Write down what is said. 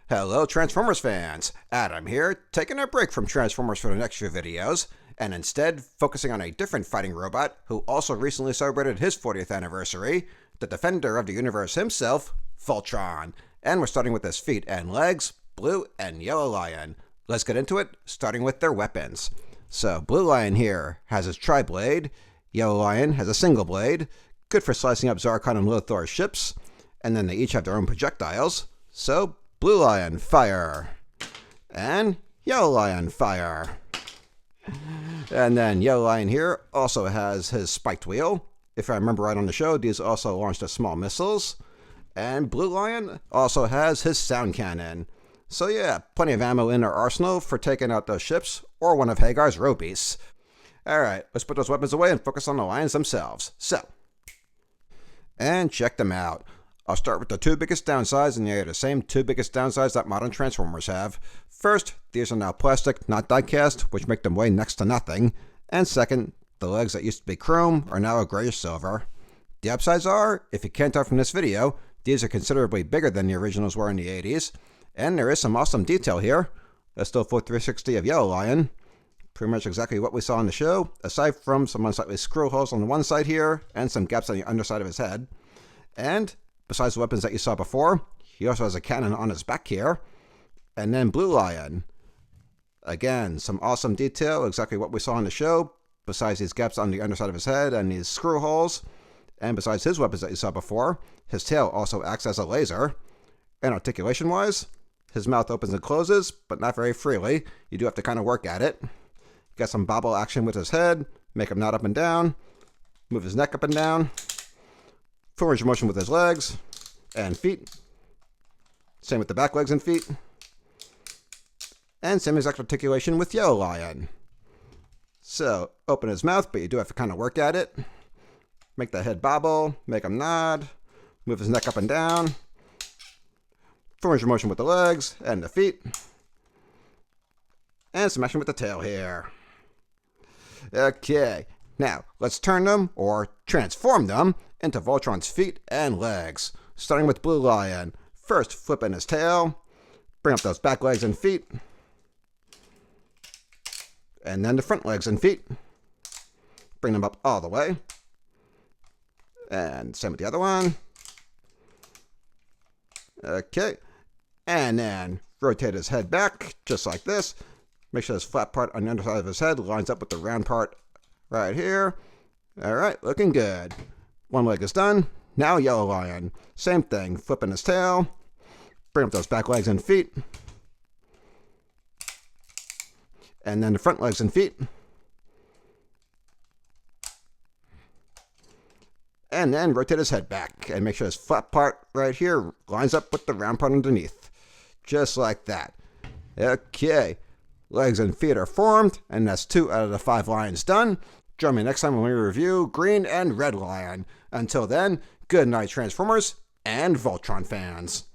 Hello Transformers fans, Adam here, taking a break from Transformers for the next few videos, and instead focusing on a different fighting robot who also recently celebrated his 40th anniversary, the defender of the universe himself, VOLTRON. And we're starting with his feet and legs, Blue and Yellow Lion. Let's get into it, starting with their weapons. So Blue Lion here has his tri-blade, Yellow Lion has a single blade, good for slicing up Zarkon and Lothor's ships, and then they each have their own projectiles. So Blue Lion, fire. And Yellow Lion, fire. And then Yellow Lion here also has his spiked wheel. If I remember right on the show, these also launched as small missiles. And Blue Lion also has his sound cannon. So yeah, plenty of ammo in our arsenal for taking out those ships or one of Hagar's road beasts. Alright, let's put those weapons away and focus on the lions themselves. And check them out. I'll start with the two biggest downsides, and they are the same two biggest downsides that modern Transformers have. First, these are now plastic, not die-cast, which make them weigh next to nothing. And second, the legs that used to be chrome are now a grayish silver. The upsides are, if you can't tell from this video, these are considerably bigger than the originals were in the 80s. And there is some awesome detail here. A still full 360 of Yellow Lion. Pretty much exactly what we saw in the show, aside from some unsightly screw holes on the one side here, and some gaps on the underside of his head. And besides the weapons that you saw before, he also has a cannon on his back here. And then Blue Lion. Again, some awesome detail, exactly what we saw in the show, besides these gaps on the underside of his head and these screw holes. And besides his weapons that you saw before, his tail also acts as a laser. And articulation-wise, his mouth opens and closes, but not very freely. You do have to kind of work at it. Got some bobble action with his head, make him nod up and down, move his neck up and down. Full range of motion with his legs and feet. Same with the back legs and feet. And same exact articulation with Yellow Lion. So, open his mouth, but you do have to kind of work at it. Make the head bobble, make him nod, move his neck up and down. Full range of motion with the legs and the feet. And some action with the tail here. Okay, now let's turn them, or transform them, into Voltron's feet and legs. Starting with Blue Lion. First, flipping his tail. Bring up those back legs and feet. And then the front legs and feet. Bring them up all the way. And same with the other one. Okay. And then rotate his head back, just like this. Make sure this flat part on the underside of his head lines up with the round part right here. Alright, looking good. One leg is done. Now Yellow Lion. Same thing, flipping his tail. Bring up those back legs and feet. And then the front legs and feet. And then rotate his head back and make sure his flat part right here lines up with the round part underneath. Just like that. Okay. Legs and feet are formed, and that's 2 out of the 5 lions done. Join me next time when we review Green and Red Lion. Until then, good night Transformers and Voltron fans.